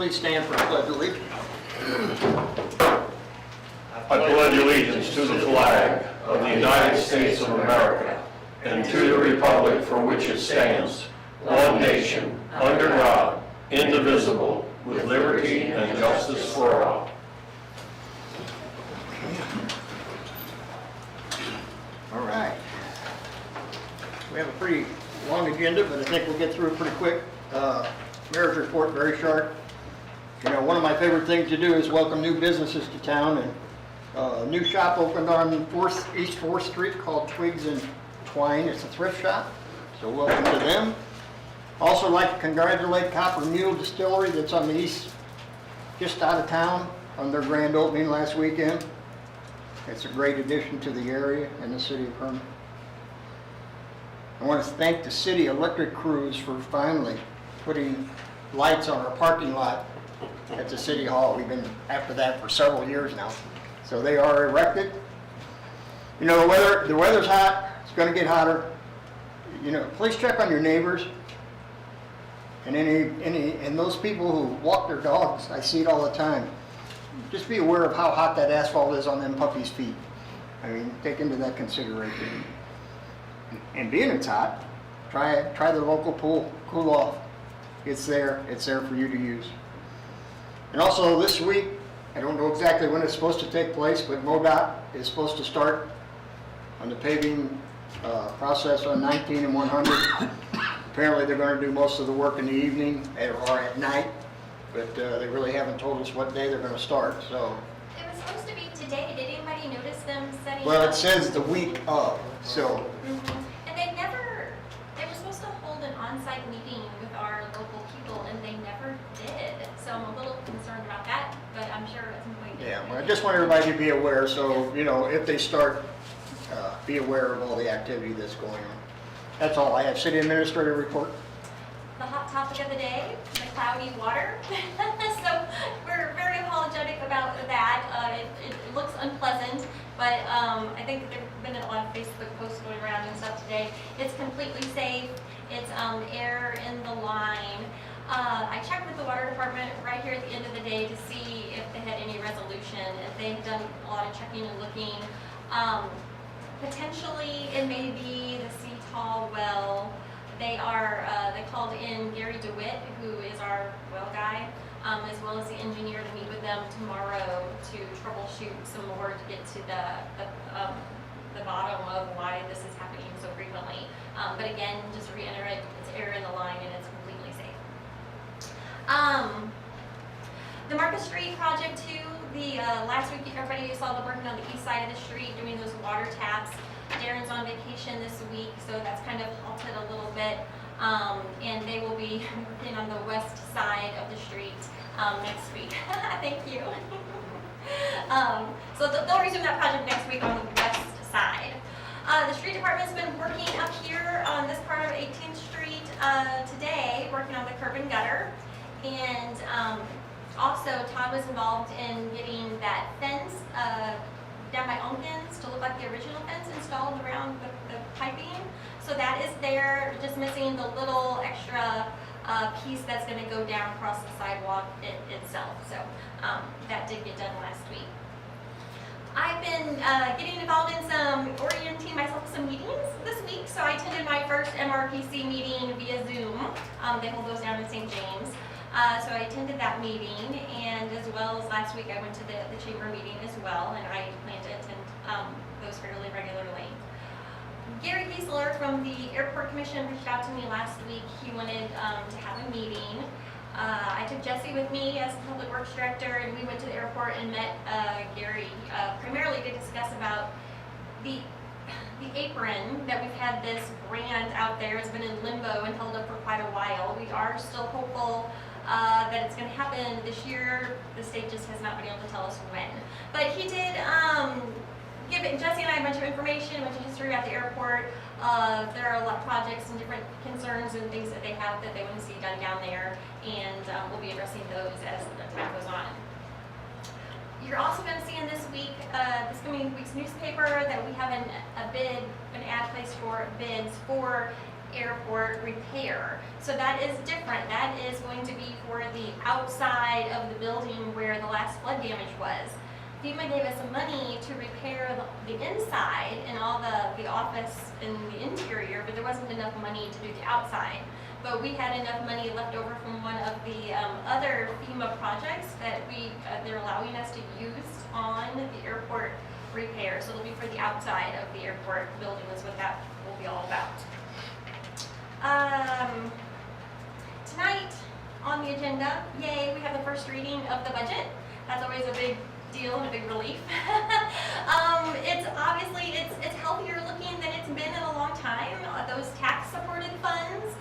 please stand for the pledge of allegiance? I pledge allegiance to the flag of the United States of America and to the republic for which it stands, one nation, under God, indivisible, with liberty and justice for all. All right. We have a pretty long agenda, but I think we'll get through it pretty quick. Mayor's report, very short. You know, one of my favorite things to do is welcome new businesses to town, and a new shop opened on East 4th Street called Twigs and Twine. It's a thrift shop, so welcome to them. Also like to congratulate Copper Mule Distillery that's on the east, just out of town, on their grand opening last weekend. It's a great addition to the area and the city of Herman. I want to thank the city electric crews for finally putting lights on our parking lot at the city hall. We've been after that for several years now. So they are erected. You know, the weather's hot, it's going to get hotter. You know, please check on your neighbors and and those people who walk their dogs. I see it all the time. Just be aware of how hot that asphalt is on them puppies' feet. I mean, take into that consideration. And being it's hot, try the local pool, cool off. It's there for you to use. And also this week, I don't know exactly when it's supposed to take place, but MoDOT is supposed to start on the paving process on 19 and 100. Apparently they're going to do most of the work in the evening or at night, but they really haven't told us what day they're going to start. So it was supposed to be today. Did anybody notice them setting well, up? it says the week of, so. And they were supposed to hold an on-site meeting with our local people, and they never did. So I'm a little concerned about that, but I'm sure at some point. Yeah, well, I just want everybody to be aware, so, you know, if they start, be aware of all the activity that's going on. That's all I have. City Administrator report. The hot topic of the day, the cloudy water. So we're very apologetic about that. It looks unpleasant, but I think there have been a lot of Facebook posts going around and stuff today. It's completely safe. It's air in the line. I checked with the water department right here at the end of the day to see if they had any resolution, if they've done a lot of checking and looking. Potentially, it may be the Seatall well. They called in Gary DeWitt, who is our well guy, as well as the engineer to meet with them tomorrow to troubleshoot some more to get to the bottom of why this is happening so frequently. But again, just to reiterate, it's air in the line and it's completely safe. The Market Street project too. Last week everybody saw them working on the east side of the street doing those water taps. Darren's on vacation this week, so that's kind of halted a little bit. And they will be working on the west side of the street next week. Thank you. So they'll resume that project next week on the west side. The street department's been working up here on this part of 18th Street today, working on the curb and gutter. And also, Todd was involved in getting that fence down by Unkins to look like the original fence installed around the piping. So that is there, just missing the little extra piece that's going to go down across the sidewalk itself. So that did get done last week. I've been getting involved in orienting myself with some meetings this week. So I attended my first MRPC meeting via Zoom. They hold those down in St. James. So I attended that meeting, and as well as last week I went to the chamber meeting as well, and I plan to attend those fairly regularly. Gary Giesler from the Airport Commission reached out to me last week. He wanted to have a meeting. I took Jesse with me as the Public Works Director, and we went to the airport and met Gary primarily to discuss about the apron that we've had. This grant out there has been in limbo and held up for quite a while. We are still hopeful that it's going to happen this year. The state just has not been able to tell us when. But he did give Jesse and I a bunch of information, a bunch of history about the airport. There are a lot of projects and different concerns and things that they have that they want to see done down there, and we'll be addressing those as the time goes on. You're also going to see in this coming week's newspaper that we have an ad placed for bids for airport repair. So that is different. That is going to be for the outside of the building where the last flood damage was. FEMA gave us some money to repair the inside and all the office and the interior, but there wasn't enough money to do the outside. But we had enough money left over from one of the other FEMA projects that they're allowing us to use on the airport repair. So it'll be for the outside of the airport building is what that will be all about. Tonight on the agenda, yay, we have the first reading of the budget. That's always a big deal and a big relief. It's obviously, it's healthier looking than it's been in a long time. Those tax supported funds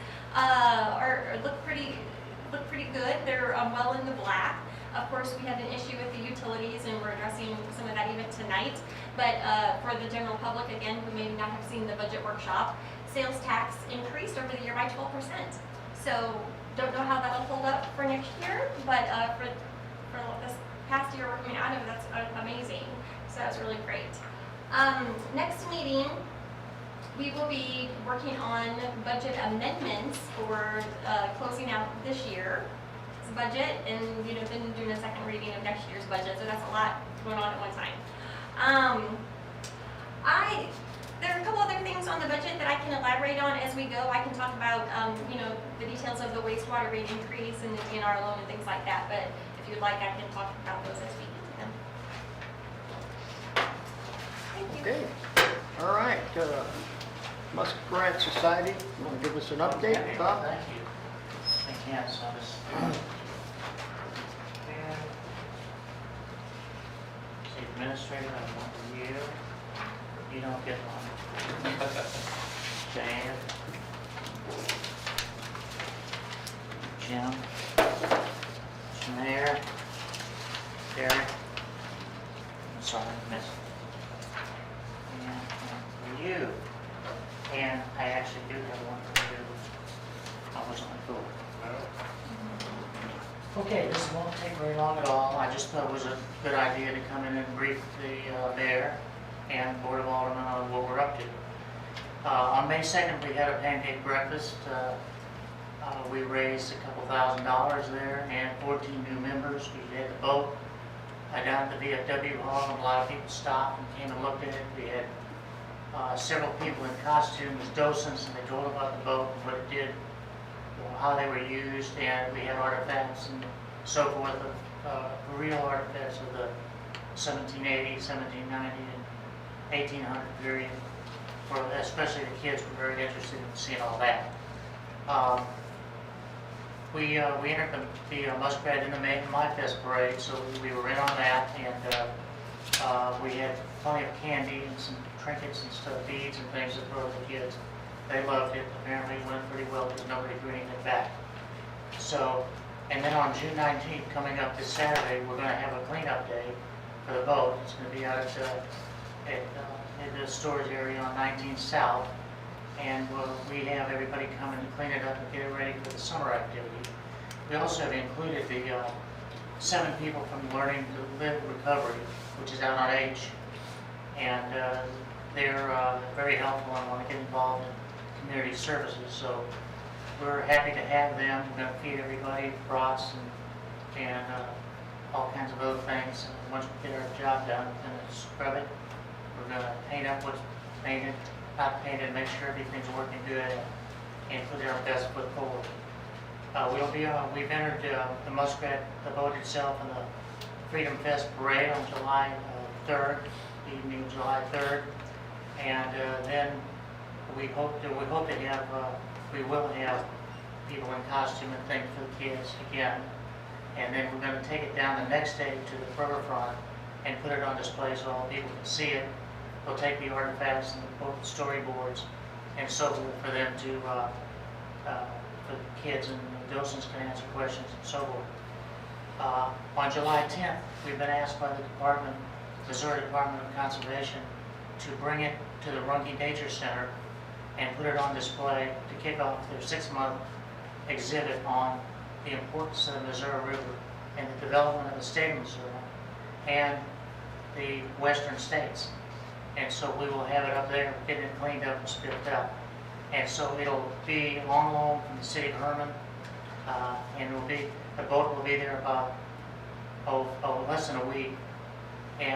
look pretty good. They're well in the black. Of course, we had an issue with the utilities, and we're addressing some of that even tonight. But for the general public, again, who may not have seen the budget workshop, sales tax increased over the year by 12%. So don't know how that'll hold up for next year, but for this past year we're coming out of, that's amazing. So that's really great. Next meeting, we will be working on budget amendments for closing out this year's budget, and then doing a second reading of next year's budget. So that's a lot going on at one time. There are a couple other things on the budget that I can elaborate on as we go. I can talk about the details of the wastewater rate increase and the DNR loan and things like that. But if you'd like, I can talk about those as we get to them. Thank you. Okay, all right. Muskrat Society, you want to give us an update, Bob? Thank you. I can, so I'll just. See, administrator, I want you. You don't get one. Jan. Jim. Shanair. Derek. I'm sorry, miss. And for you. And I actually do have one for you. I was on the board. Okay, this won't take very long at all. I just thought it was a good idea to come in and brief the mayor and Board of Aldermen on what we're up to. On May 2nd, we had a pancake breakfast. We raised a couple $1,000s there and 14 new members. We had the boat down at the VFW hall, and a lot of people stopped and came and looked at it. We had several people in costumes, docents, and they told about the boat and what it did, how they were used, and we had artifacts and so forth, real artifacts of the 1780, 1790, and 1800 period. Especially the kids were very interested in seeing all that. We entered the Muskrat in the My Fest parade, so we were in on that, and we had plenty of candy and some trinkets and stuff, beads and things to throw at the kids. They loved it. Apparently it went pretty well because nobody threw anything back. So, and then on June 19th, coming up this Saturday, we're going to have a cleanup day for the boat. It's going to be out at the storage area on 19 South. And we have everybody come in to clean it up and get it ready for the summer activity. We also have included the 7 people from Learning to Live Recovery, which is out on H. And they're very helpful and want to get involved in community services. So we're happy to have them. We're going to feed everybody brats and all kinds of other things. And once we get our job done, we're going to scrub it. We're going to paint up what's painted, not painted, make sure everything's working good, and put our best foot forward. We've entered the Muskrat, the boat itself, in the Freedom Fest parade on July 3rd, evening July 3rd, and then we will have people in costume and things for the kids again, and then we're going to take it down the next day to the riverfront and put it on display so all people can see it. We'll take the artifacts and both the storyboards and so forth for them to, for the kids, and the docents can answer questions and so forth. On July 10th, we've been asked by the Missouri Department of Conservation to bring it to the Runge Nature Center and put it on display to kick off their 6-month exhibit on the importance of the Missouri River and the development of the state of Missouri and the western states. And so we will have it up there, getting it cleaned up and stripped up. And so it'll be long loan from the city of Herman, and the boat will be there about, less than a week.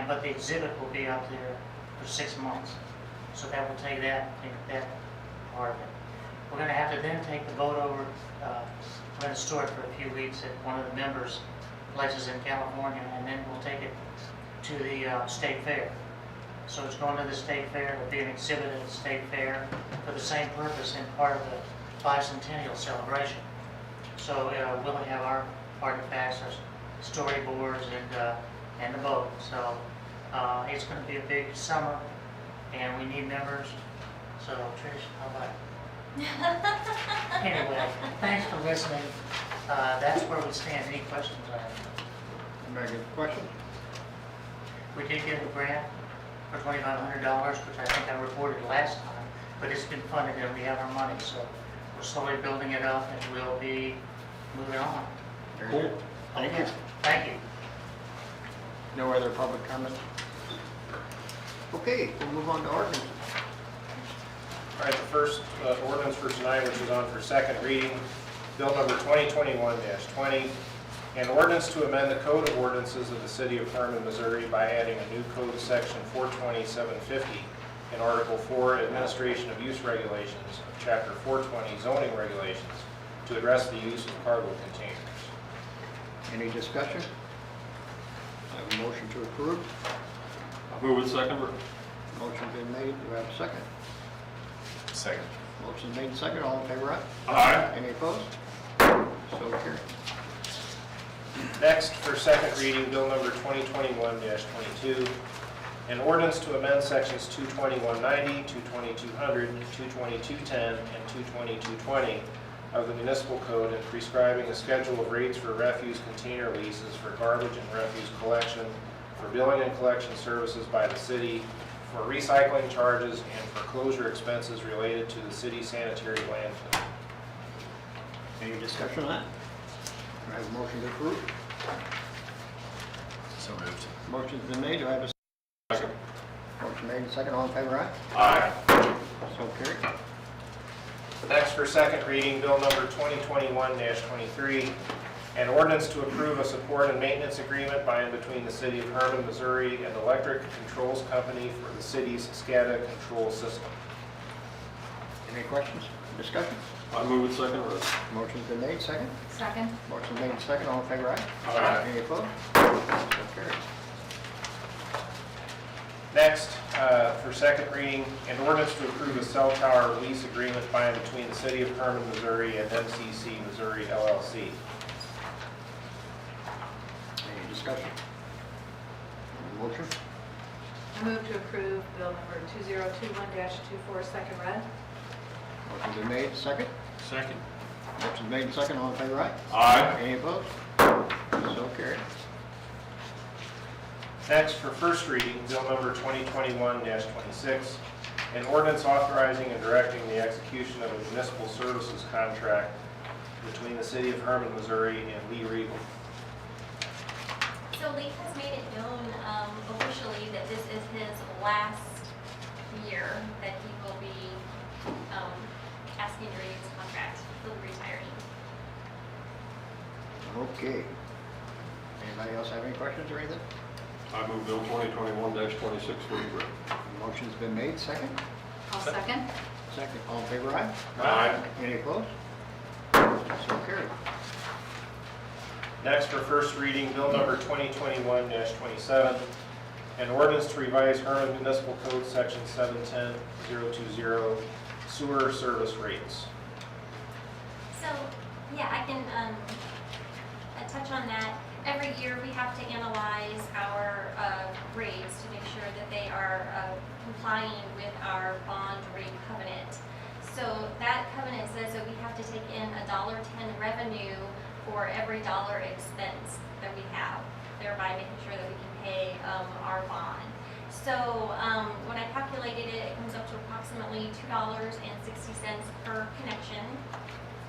But the exhibit will be up there for 6 months. So that will take that part of it. We're gonna have to then take the boat over, we're gonna store it for a few weeks at one of the members' places in California, and then we'll take it to the state fair. So it's going to the state fair, it'll be an exhibit at the state fair for the same purpose and part of the bicentennial celebration. So we'll have our artifacts, our storyboards, and the boat. So it's going to be a big summer, and we need members. So Trish, how about it? Anyway, thanks for listening. That's where we stand. Any questions I have? Very good question. We did get a grant for $2,500, which I think I reported last time, but it's been funded and we have our money, so we're slowly building it up and we'll be moving on. Very Cool. good. Thank you. Thank you. No other public comment? Okay, we'll move on to ordinance. All right, the first ordinance for tonight, which is on for second reading, bill number 2021-20, an ordinance to amend the Code of Ordinances of the City of Herman, Missouri by adding a new code section 420-750 in Article 4, Administration of Use Regulations of Chapter 420, Zoning Regulations, to address the use of cargo containers. Any discussion? I have a motion to approve. Move it second. Motion's been made. Do I have a second? Second. Motion made second. All in favor, aye? Aye. Any opposed? So carried. Next, for second reading, bill number 2021-22, an ordinance to amend sections 22190, 22200, 22210, and 22220 of the municipal code and prescribing a schedule of rates for refuse container leases for garbage and refuse collection, for billing and collection services by the city, for recycling charges, and for closure expenses related to the city sanitary landfill. Any discussion on that? Do I have a motion to approve? So moved. Motion's been made. Do I have a Second. motion made and second? All in favor, aye? Aye. So carried. Next, for second reading, bill number 2021-23, an ordinance to approve a support and maintenance agreement by and between the City of Herman, Missouri and Electric Controls Company for the city's SCADA control system. Any questions? Discussion? I move it second. Motion's been made. Second? Second. Motion made and second. All in favor, aye? Aye. Any opposed? So carried. Next, for second reading, an ordinance to approve a cell tower lease agreement by and between the City of Herman, Missouri and MCC Missouri LLC. Any discussion? Motion? I move to approve bill number 2021-24, second read. Motion's been made. Second? Second. Motion's made and second. All in favor, aye? Aye. Any opposed? So carried. Next, for first reading, bill number 2021-26, an ordinance authorizing and directing the execution of a municipal services contract between the City of Herman, Missouri and Lee Regal. So Lee has made it known officially that this is his last year that he will be asking to renew his contract. He'll be retiring. Okay. Anybody else have any questions or anything? I move bill 2021-26 to read. Motion's been made. Second? I'll second. Second. All in favor, aye? Aye. Any opposed? So carried. Next, for first reading, bill number 2021-27, an ordinance to revise Herman Municipal Code Section 710020, sewer service rates. So, yeah, I can touch on that. Every year we have to analyze our rates to make sure that they are complying with our bond rate covenant. So that covenant says that we have to take in $1.10 revenue for every dollar expense that we have, thereby making sure that we can pay our bond. So when I calculated it, it comes up to approximately $2.60 per connection.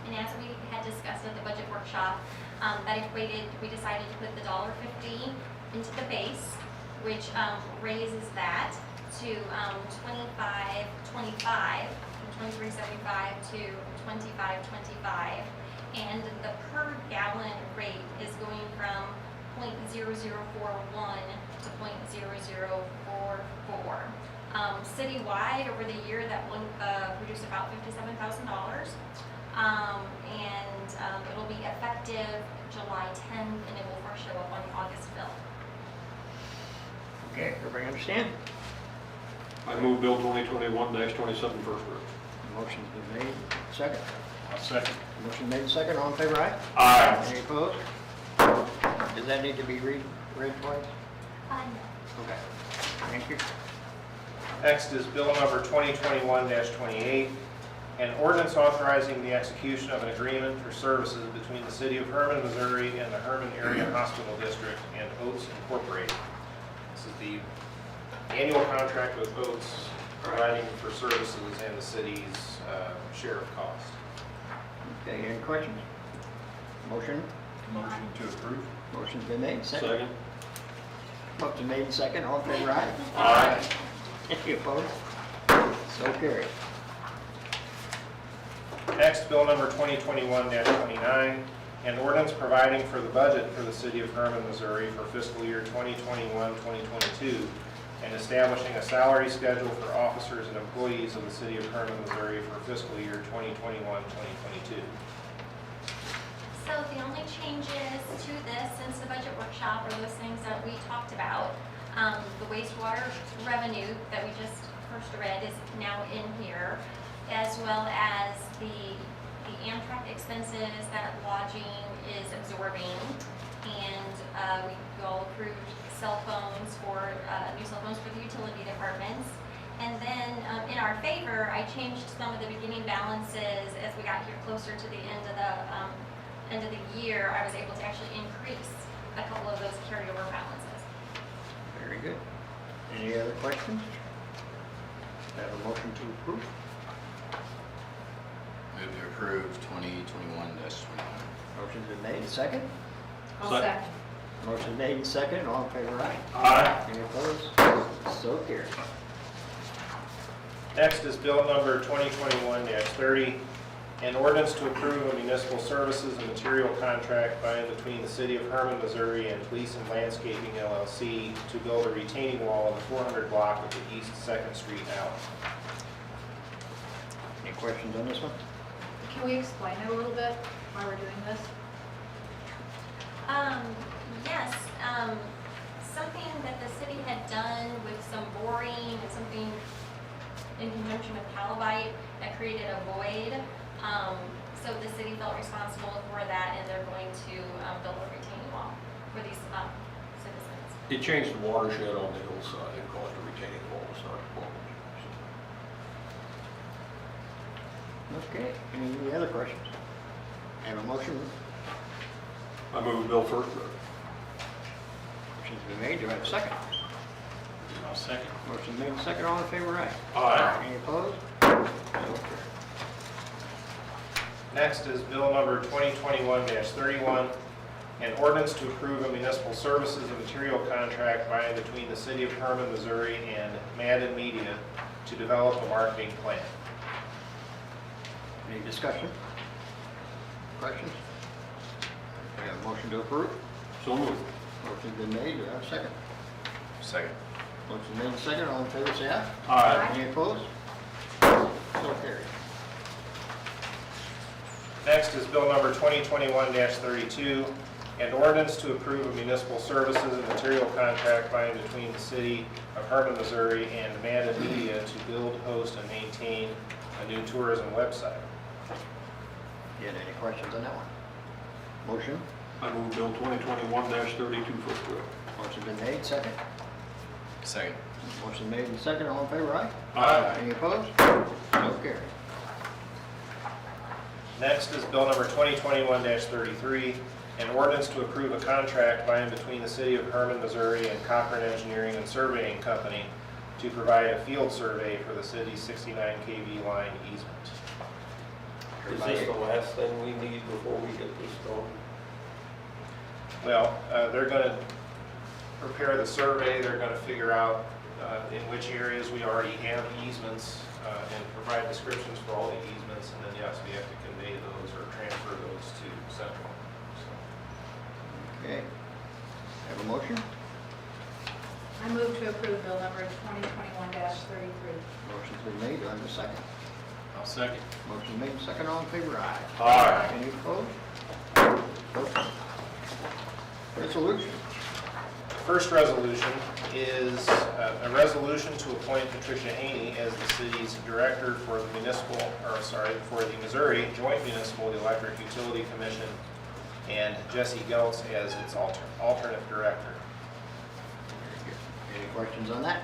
And as we had discussed at the budget workshop, that equated, we decided to put the $1.50 into the base, which raises that to $25.25 in 23.75 to 25.25. And the per gallon rate is going from 0.0041 to 0.0044. Citywide, over the year, that will reduce about $57,000. It'll be effective July 10th, and it will first show up on the August bill. Okay, everybody understand? I move Bill 2021-27 first read. Motion's been made, second. I'll second. Motion made, second, all in favor, aye? Aye. Any opposed? Does that need to be read twice? No. Okay, thank you. Next is Bill number 2021-28, an ordinance authorizing the execution of an agreement for services between the City of Herman, Missouri and the Herman Area Hospital District and Oates Incorporated. This is the annual contract with Oates providing for services and the city's share of cost. Okay, any questions? Motion? Motion to approve. Motion's been made, second. Second. Motion made, second, all in favor, aye? Aye. Any opposed? So carried. Next, Bill number 2021-29, an ordinance providing for the budget for the City of Herman, Missouri for fiscal year 2021-2022, and establishing a salary schedule for officers and employees of the City of Herman, Missouri for fiscal year 2021-2022. So the only changes to this since the budget workshop are those things that we talked about. The wastewater revenue that we just first read is now in here, as well as the Amtrak expenses that lodging is absorbing. And we all approved cell phones for, new cell phones for the utility departments. And then in our favor, I changed some of the beginning balances as we got here closer to the end of the year. I was able to actually increase a couple of those carryover balances. Very good. Any other questions? Have a motion to approve? Move to approve 2021-29. Motion's been made, second. I'll Second. second. Motion made, second, all in favor, aye? Aye. Any opposed? So carried. Next is Bill number 2021-30, an ordinance to approve a municipal services and material contract by and between the City of Herman, Missouri and Gleason Landscaping LLC to build a retaining wall in the 400 block of the East 2nd Street alley. Any questions on this one? Can we explain it a little bit, why we're doing this? Yes, something that the city had done with some boring and something in conjunction with Calabite that created a void. So the city felt responsible for that, and they're going to build a retaining wall for these citizens. It changed the watershed on the hillside and caused a retaining wall to start forming. Okay, any other questions? Have a motion? I move Bill first read. Motion's been made, do I have a second? I'll second. Motion made, second, all in favor, aye? Aye. Any opposed? So carried. Next is Bill number 2021-31, an ordinance to approve a municipal services and material contract by and between the City of Herman, Missouri and Madden Media to develop a marketing plan. Any discussion? Questions? We have a motion to approve. So moved. Motion's been made, do I have a second? Second. Motion made, second, all in favor, say aye. Aye. Any opposed? So carried. Next is Bill number 2021-32, an ordinance to approve a municipal services and material contract by and between the City of Herman, Missouri and Madden Media to build, host, and maintain a new tourism website. You had any questions on that one? Motion? I move Bill 2021-32 first read. Motion's been made, second. Second. Motion made and second, all in favor, aye? Aye. Any opposed? So carried. Next is Bill number 2021-33, an ordinance to approve a contract by and between the City of Herman, Missouri and Cochran Engineering and Surveying Company to provide a field survey for the city's 69 kV line easement. Is this the last thing we need before we get this going? Well, they're going to prepare the survey, they're going to figure out in which areas we already have easements and provide descriptions for all the easements, and then yes, we have to convey those or transfer those to Central. So, Okay. Have a motion? I move to approve bill number 2021-33. Motion's been made, do I have a second? I'll second. Motion made, second, all in favor, aye. Aye. Any opposed? Vote. Resolution. the first resolution is a resolution to appoint Patricia Haney as the city's director for the for the Missouri Joint Municipal Electric Utility Commission, and Jesse Geltz as its alternate director. Any questions on that?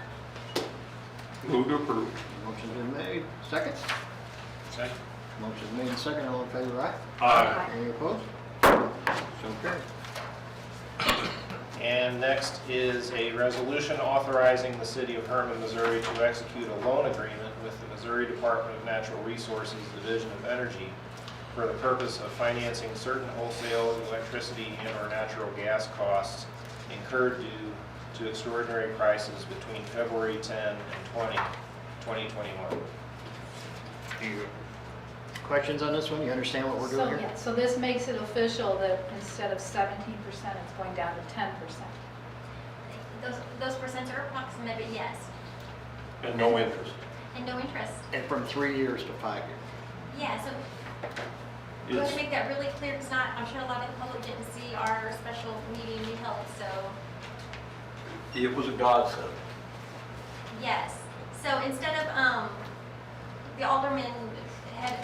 Move to approve. Motion's been made, second. Second. Motion's made and second, all in favor, aye. Aye. Any opposed? So carried. And next is a resolution authorizing the city of Herman, Missouri to execute a loan agreement with the Missouri Department of Natural Resources Division of Energy for the purpose of financing certain wholesale electricity and/or natural gas costs incurred due to extraordinary prices between February 10 and 2021. Any questions on this one? You understand what we're doing here? So this makes it official that instead of 17%, it's going down to 10%. Those percents are approximate, but yes, And no interest. and no interest. And from 3 years to 5 years. Yeah, so we want to make that really clear, because I'm sure a lot of the public didn't see our special meeting we held, so It was a godsend. yes. So instead of, the alderman had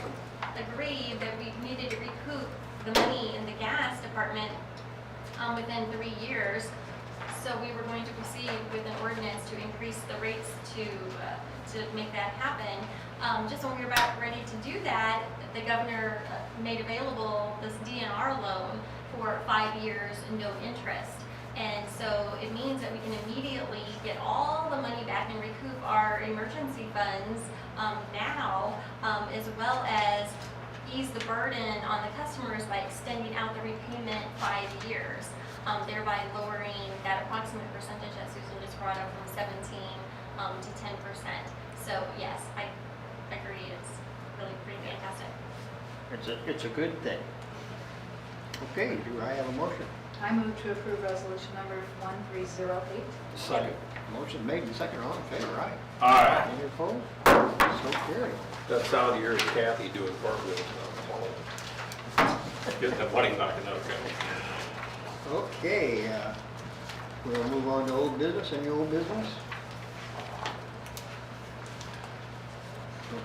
agreed that we needed to recoup the money in the gas department within 3 years. So we were going to proceed with an ordinance to increase the rates to make that happen. Just when we were about ready to do that, the governor made available this DNR loan for 5 years and no interest. And so it means that we can immediately get all the money back and recoup our emergency funds now, as well as ease the burden on the customers by extending out the repayment 5 years, thereby lowering that approximate percentage that Susan just brought up from 17 to 10%. So yes, I agree, it's really pretty fantastic. It's a good thing. Okay, do I have a motion? I move to approve resolution number 1308. Second. Motion made and second, all in favor, aye. Aye. Any opposed? So carried. That sound of yours, Kathy, doing cartwheels down the hall. Getting the money back in that account. Okay, we'll move on to old business. Any old business?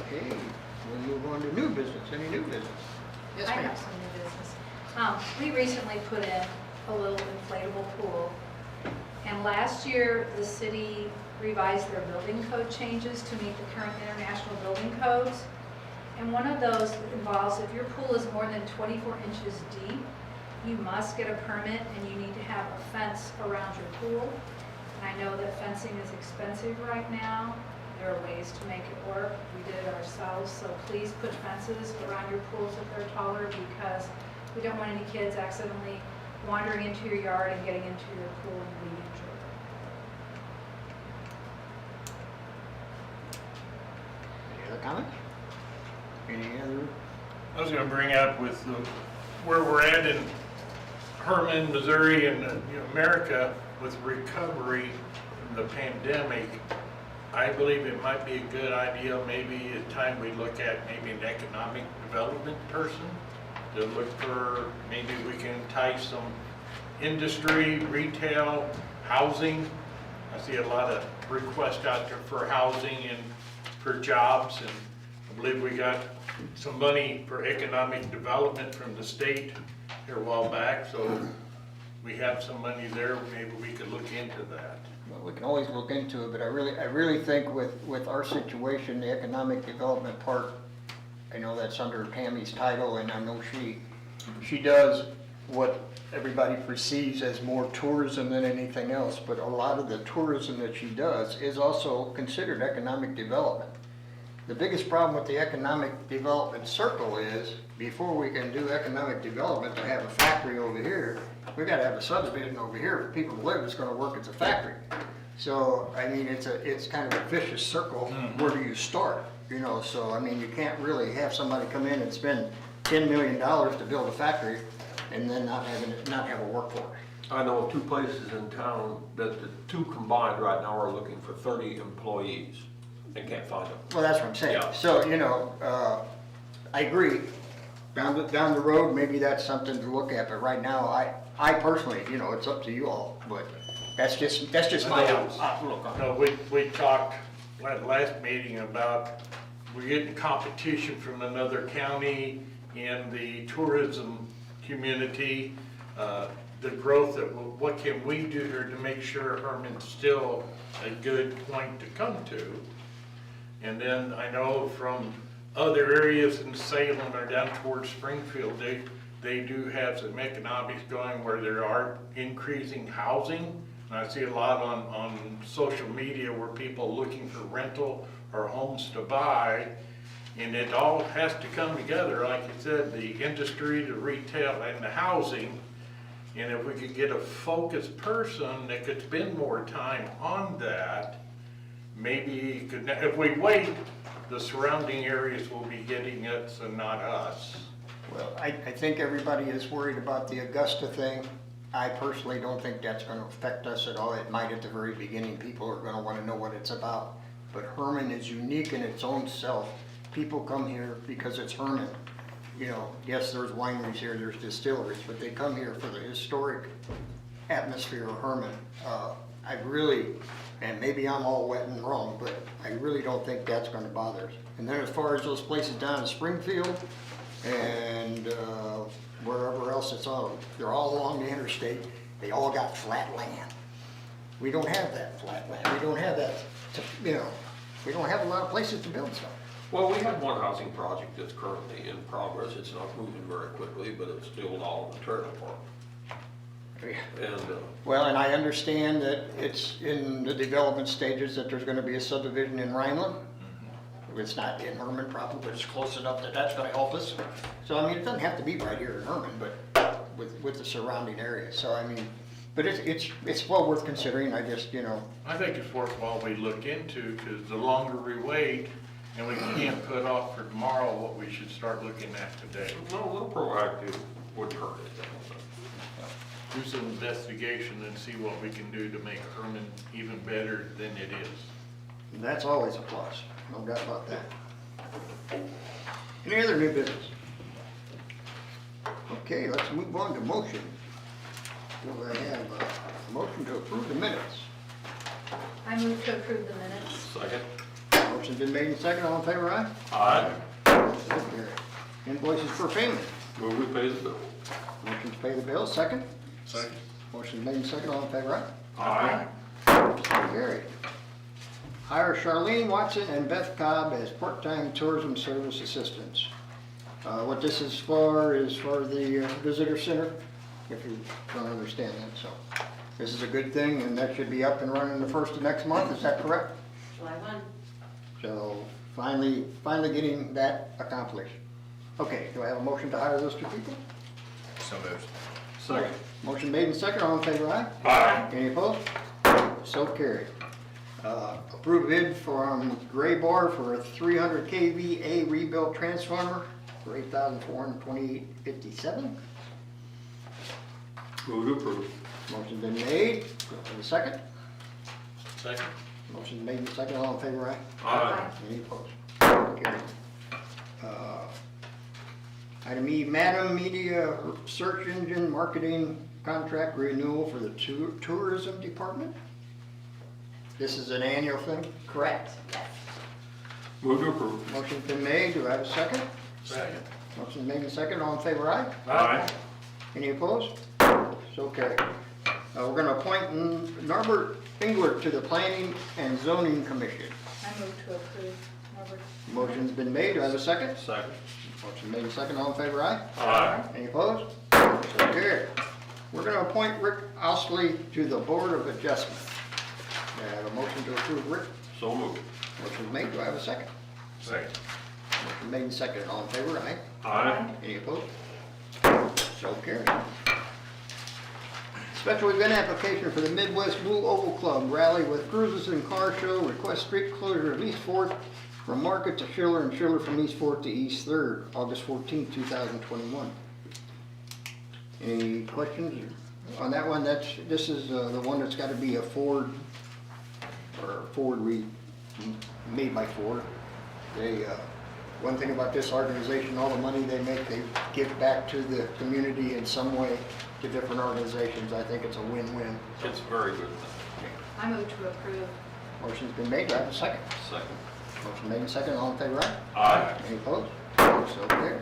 Okay, we'll move on to new business. Any new business? Yes, I ma'am. have some new business. We recently put in a little inflatable pool. And last year, the city revised their building code changes to meet the current international building codes. And one of those involves if your pool is more than 24 inches deep, you must get a permit and you need to have a fence around your pool. And I know that fencing is expensive right now. There are ways to make it work. We did it ourselves, so please put fences around your pools if they're taller, because we don't want any kids accidentally wandering into your yard and getting into your pool and being injured. Any other comments? Any other? I was going to bring up with where we're at in Herman, Missouri, and America with recovery from the pandemic. I believe it might be a good idea, maybe a time we look at maybe an economic development person to look for, maybe we can entice some industry, retail, housing. I see a lot of requests out there for housing and for jobs, and I believe we got some money for economic development from the state here a while back, so we have some money there, maybe we could look into that. Well, we can always look into it, but I really think with our situation, the economic development part, I know that's under Tammy's title, and I know she does what everybody perceives as more tourism than anything else, but a lot of the tourism that she does is also considered economic development. The biggest problem with the economic development circle is, before we can do economic development to have a factory over here, we gotta have a subdivision over here for people to live that's gonna work as a factory. So, I mean, it's kind of a vicious circle. Where do you start? you know, so, I mean, you can't really have somebody come in and spend $10 million to build a factory and then not have a workforce. I know of 2 places in town that the 2 combined right now are looking for 30 employees and can't find them. Well, that's what I'm saying. Yeah. So, you know, I agree. Down the road, maybe that's something to look at, but right now, I personally, you know, it's up to you all, but that's just my outlook on it. No, we talked at last meeting about we're getting competition from another county in the tourism community, the growth of what can we do here to make sure Herman's still a good point to come to. And then I know from other areas in Salem or down towards Springfield, they do have some economics going where there are increasing housing. And I see a lot on social media where people are looking for rental or homes to buy. And it all has to come together, like you said, the industry, the retail, and the housing. And if we could get a focused person that could spend more time on that, maybe could, if we wait, the surrounding areas will be getting it and not us. Well, I think everybody is worried about the Augusta thing. I personally don't think that's gonna affect us at all. It might at the very beginning. People are gonna wanna know what it's about. But Herman is unique in its own self. People come here because it's Herman. You know, yes, there's wineries here, there's distilleries, but they come here for the historic atmosphere of Herman. I really, and maybe I'm all wet and wrong, but I really don't think that's gonna bother us. And then as far as those places down in Springfield and wherever else it's on, they're all along the interstate, they all got flat land. We don't have that flat land, we don't have that, you know, we don't have a lot of places to build stuff. Well, we have one housing project that's currently in progress. It's not moving very quickly, but it's still all in the trailer park. And Well, and I understand that it's in the development stages that there's gonna be a subdivision in Rhineland. It's not in Herman probably, but it's close enough that that's gonna help us. So, I mean, it doesn't have to be right here in Herman, but with the surrounding area. So, I mean, but it's well worth considering. I just, you know, I think it's worthwhile we look into, because the longer we wait, and we can't put off for tomorrow what we should start looking at today. no, a little proactive wouldn't hurt it. Do some investigation and see what we can do to make Herman even better than it is. that's always a plus. No doubt about that. Any other new business? Okay, let's move on to motion. Do I have a motion to approve the minutes? I move to approve the minutes. Second? Motion's been made and seconded. All in favor, aye? Aye. So carried. Invoices for payment. Move we pay the bill. Motion to pay the bills, second. Second. Motion made and seconded. All in favor, Aye. aye? So carried. Hire Charlene Watson and Beth Cobb as part-time tourism service assistants. What this is for is for the visitor center, if you don't understand that, so. This is a good thing, and that should be up and running the first of next month, is that correct? July 1. So finally getting that accomplished. Okay, do I have a motion to hire those 2 people? So moved. Second? Motion made and seconded. All in favor, aye? Aye. Any opposed? So carried. Approve bid from Gray Bar for a 300 kVA rebuilt transformer for $8,428.57. Move to approve. Motion's been made. Do I have a second? Second. Motion's made and seconded. All in favor, aye? Aye. Any opposed? Carried. Item E, Madam Media Search Engine Marketing Contract Renewal for the Tourism Department. This is an annual thing, correct? Yes. Move to approve. Motion's been made. Do I have a second? Second. Motion's made and seconded. All in favor, aye? Aye. Any opposed? So carried. We're going to appoint Norbert Englert to the Planning and Zoning Commission. I move to approve. Norbert. Motion's been made. Do I have a second? Second? Motion made and seconded. All in favor, aye? Aye. Any opposed? So carried. We're going to appoint Rick Osley to the Board of Adjustment. Do I have a motion to approve Rick? So moved. Motion's made. Do I have a second? Second. Motion made and seconded. All in favor, aye? Aye. Any opposed? So carried. Special event application for the Midwest Blue Oval Club Rally with Cruises and Car Show. Request street closure of East 4th From Market to Schiller and Schiller from East Fourth to East Third, August 14, 2021. Any questions on that one? This is the one that's got to be a Ford, or Ford made by Ford. They, one thing about this organization, all the money they make, they give back to the community in some way to different organizations. I think it's a win-win. It's very good. I move to approve. Motion's been made, do I have a second? Second. Motion made and second, all in favor, aye? Aye. Any opposed? So carried.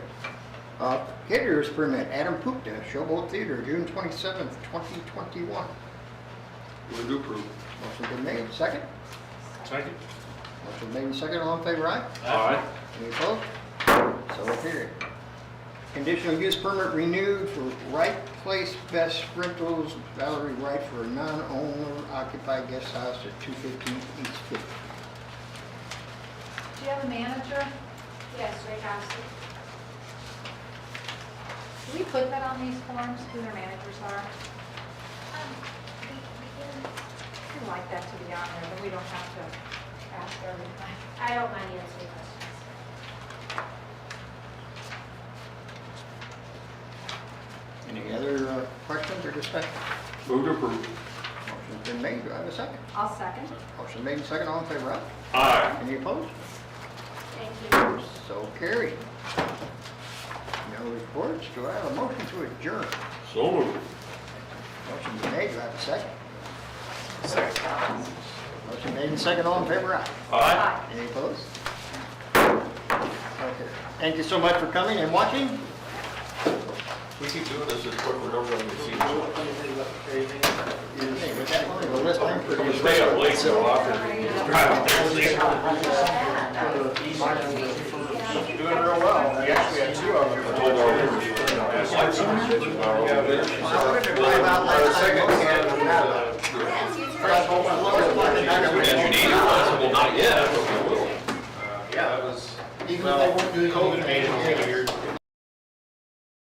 Caterers permit, Adam Pupta, Showboat Theater, June 27th, 2021. Move to approve. Motion's been made, second? Second. Motion made and second, all in favor, aye? Aye. Any opposed? So carried. Conditional use permit renewed for Right Place Best Rentals, Valerie Wright, for a non-owner occupied guest house at 215 East Fifth. Do you have a manager? Yes, Rick Astley. Do we put that on these forms, who their managers are? I'd like that to be on there, but we don't have to ask everything. I don't mind answering questions. Any other questions or discussion? Move to approve. Motion's been made, do I have a second? I'll second. Motion made and second, all in favor, aye? Aye. Any opposed? Thank you. So carried. No reports, do I have a motion to adjourn? So moved. Motion been made, do I have a second? Second. Motion made and second, all in favor, aye? Aye. Any opposed? Okay. Thank you so much for coming and watching. We keep doing this quick, we're never gonna see. Hey, with that one, the list I'm pretty. You stay up late so often. You're doing real well. We actually had two of them. I told our neighbors, Yeah, but the second can of Well, not yet, but we will. yeah, that was, Even if they won't do it, COVID made it 10 years.